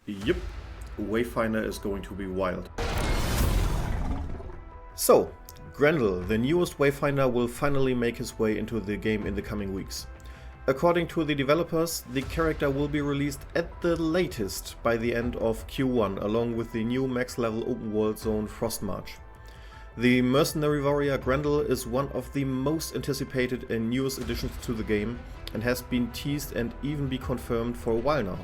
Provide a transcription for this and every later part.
Yep, Wayfinder is going to be wild. So, Grendel, the newest Wayfinder, will finally make his way into the game in the coming weeks. According to the developers, the character will be released at the latest by the end of Q1, along with the new max level open world zone Frostmarch. The mercenary warrior Grendel is one of the most anticipated and newest additions to the game and has been teased and even be confirmed for a while now.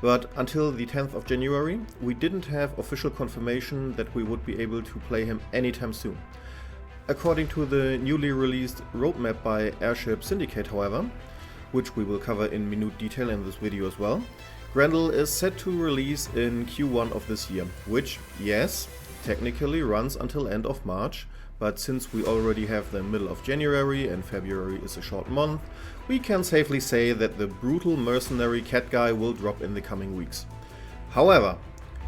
But until the 10th of January, we didn't have official confirmation that we would be able to play him anytime soon. According to the newly released roadmap by Airship Syndicate, however, which we will cover in minute detail in this video as well, Grendel is set to release in Q1 of this year, which, yes, technically runs until end of March, but since we already have the middle of January and February is a short month, we can safely say that the brutal mercenary cat guy will drop in the coming weeks. However,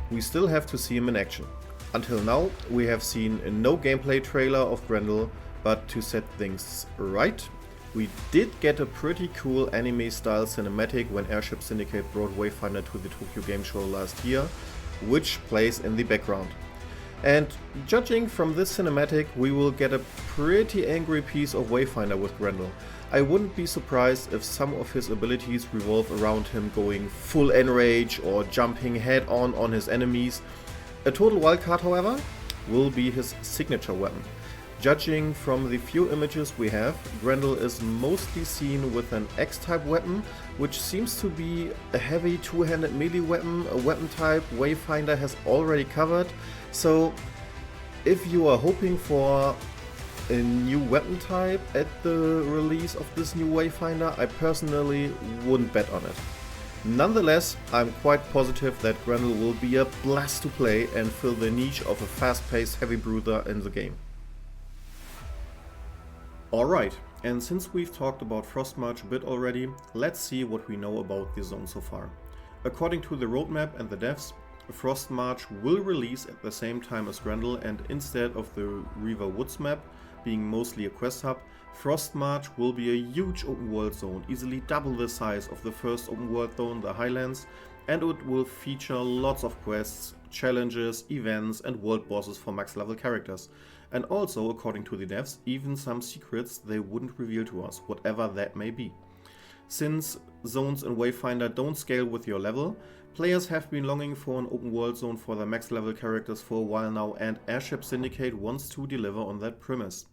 we still have to see him in action. Until now, we have seen no gameplay trailer of Grendel, but to set things right, we did get a pretty cool anime-style cinematic when Airship Syndicate brought Wayfinder to the Tokyo Game Show last year, which plays in the background. And judging from this cinematic, we will get a pretty angry piece of Wayfinder with Grendel. I wouldn't be surprised if some of his abilities revolve around him going full enrage or jumping head on his enemies. A total wildcard, however, will be his signature weapon. Judging from the few images we have, Grendel is mostly seen with an X-type weapon, which seems to be a heavy two-handed melee weapon, a weapon type Wayfinder has already covered. So if you are hoping for a new weapon type at the release of this new Wayfinder, I personally wouldn't bet on it. Nonetheless, I'm quite positive that Grendel will be a blast to play and fill the niche of a fast-paced heavy bruiser in the game. Alright, and since we've talked about Frostmarch a bit already, let's see what we know about the zone so far. According to the roadmap and the devs, Frostmarch will release at the same time as Grendel, and instead of the River Woods map being mostly a quest hub, Frostmarch will be a huge open world zone, easily double the size of the first open world zone, the Highlands, and it will feature lots of quests, challenges, events and world bosses for max level characters. And also, according to the devs, even some secrets they wouldn't reveal to us, whatever that may be. Since zones in Wayfinder don't scale with your level, players have been longing for an open world zone for their max level characters for a while now, and Airship Syndicate wants to deliver on that premise.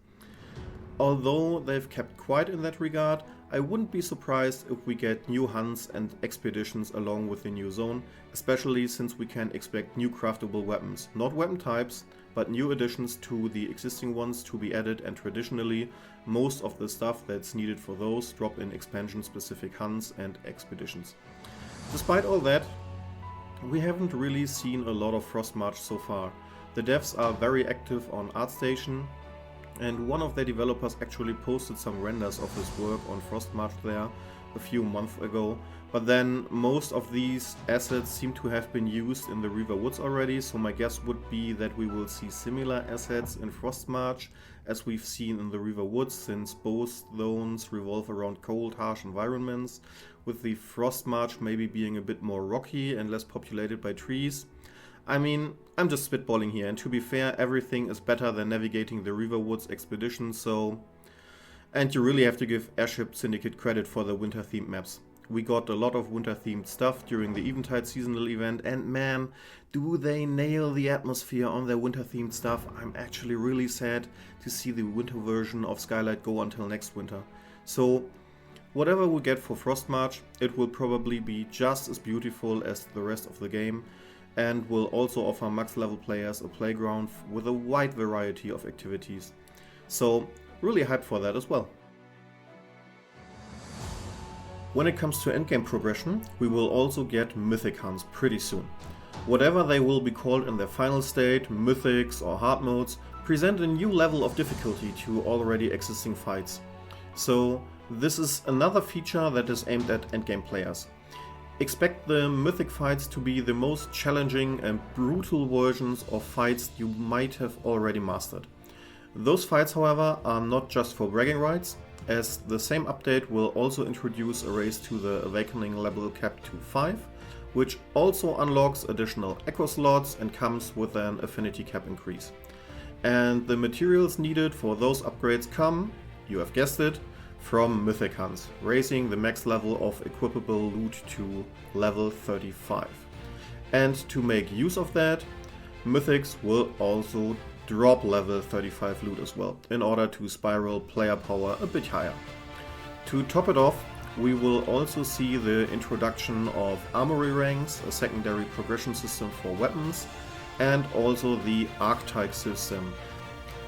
Although they've kept quiet in that regard, I wouldn't be surprised if we get new hunts and expeditions along with the new zone, especially since we can expect new craftable weapons, not weapon types, but new additions to the existing ones to be added, and traditionally most of the stuff that's needed for those drop in expansion specific hunts and expeditions. Despite all that, we haven't really seen a lot of Frostmarch so far. The devs are very active on ArtStation, and one of their developers actually posted some renders of his work on Frostmarch there a few months ago, but then most of these assets seem to have been used in the River Woods already, so my guess would be that we will see similar assets in Frostmarch as we've seen in the River Woods, since both zones revolve around cold, harsh environments, with the Frostmarch maybe being a bit more rocky and less populated by trees. I mean, I'm just spitballing here, and to be fair, everything is better than navigating the River Woods expedition, so... And you really have to give Airship Syndicate credit for the winter-themed maps. We got a lot of winter-themed stuff during the Eventide seasonal event, and man, do they nail the atmosphere on their winter-themed stuff. I'm actually really sad to see the winter version of Skylight go until next winter. So, whatever we get for Frostmarch, it will probably be just as beautiful as the rest of the game, and will also offer max level players a playground with a wide variety of activities. So, really hyped for that as well. When it comes to endgame progression, we will also get Mythic hunts pretty soon. Whatever they will be called in their final state, Mythics or hard modes, present a new level of difficulty to already existing fights. So this is another feature that is aimed at endgame players. Expect the Mythic fights to be the most challenging and brutal versions of fights you might have already mastered. Those fights, however, are not just for bragging rights, as the same update will also introduce a raise to the Awakening level cap to 5, which also unlocks additional echo slots and comes with an affinity cap increase. And the materials needed for those upgrades come, you have guessed it, from Mythic hunts, raising the max level of equipable loot to level 35. And to make use of that, Mythics will also drop level 35 loot as well, in order to spiral player power a bit higher. To top it off, we will also see the introduction of Armory ranks, a secondary progression system for weapons, and also the Archetype system,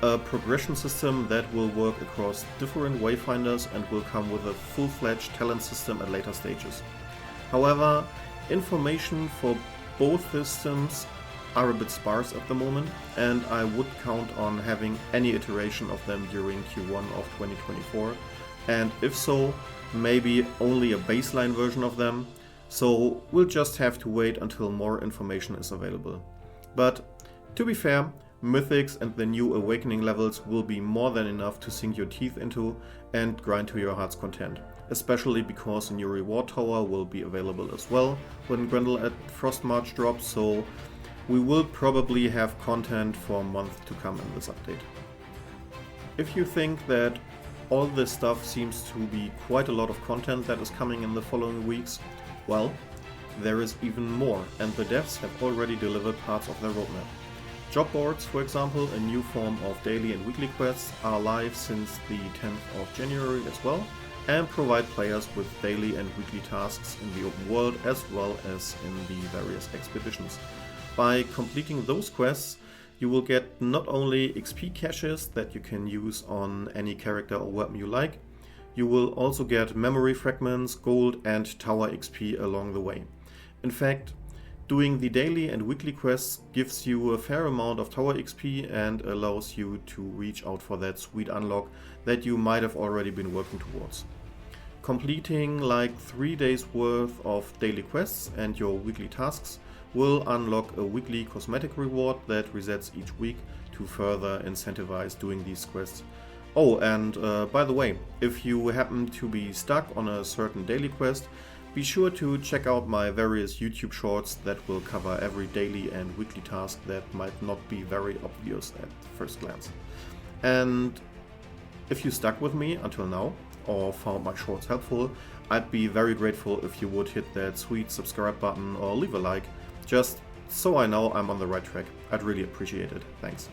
a progression system that will work across different Wayfinders and will come with a full-fledged talent system at later stages. However, information for both systems are a bit sparse at the moment, and I would count on having any iteration of them during Q1 of 2024, and if so, maybe only a baseline version of them, so we'll just have to wait until more information is available. But to be fair, Mythics and the new Awakening levels will be more than enough to sink your teeth into and grind to your heart's content, especially because a new reward tower will be available as well when Grendel at Frostmarch drops, so we will probably have content for a month to come in this update. If you think that all this stuff seems to be quite a lot of content that is coming in the following weeks, well, there is even more, and the devs have already delivered parts of their roadmap. Job boards, for example, a new form of daily and weekly quests, are live since the 10th of January as well, and provide players with daily and weekly tasks in the open world as well as in the various expeditions. By completing those quests, you will get not only XP caches that you can use on any character or weapon you like, you will also get memory fragments, gold and tower XP along the way. In fact, doing the daily and weekly quests gives you a fair amount of tower XP and allows you to reach out for that sweet unlock that you might have already been working towards. Completing like 3 days worth of daily quests and your weekly tasks will unlock a weekly cosmetic reward that resets each week to further incentivize doing these quests. Oh, and by the way, if you happen to be stuck on a certain daily quest, be sure to check out my various YouTube shorts that will cover every daily and weekly task that might not be very obvious at first glance. And if you stuck with me until now, or found my shorts helpful, I'd be very grateful if you would hit that sweet subscribe button or leave a like, just so I know I'm on the right track. I'd really appreciate it. Thanks.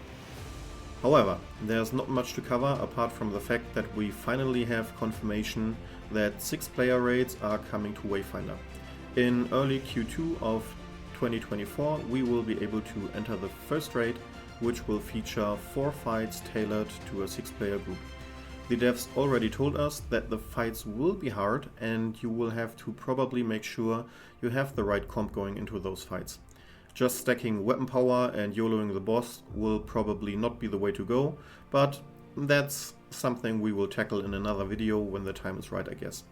However, there's not much to cover apart from the fact that we finally have confirmation that 6-player raids are coming to Wayfinder. In early Q2 of 2024, we will be able to enter the first raid, which will feature 4 fights tailored to a 6-player group. The devs already told us that the fights will be hard and you will have to probably make sure you have the right comp going into those fights. Just stacking weapon power and YOLOing the boss will probably not be the way to go, but that's something we will tackle in another video when the time is right, I guess.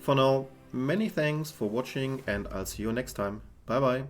For now, many thanks for watching and I'll see you next time. Bye bye.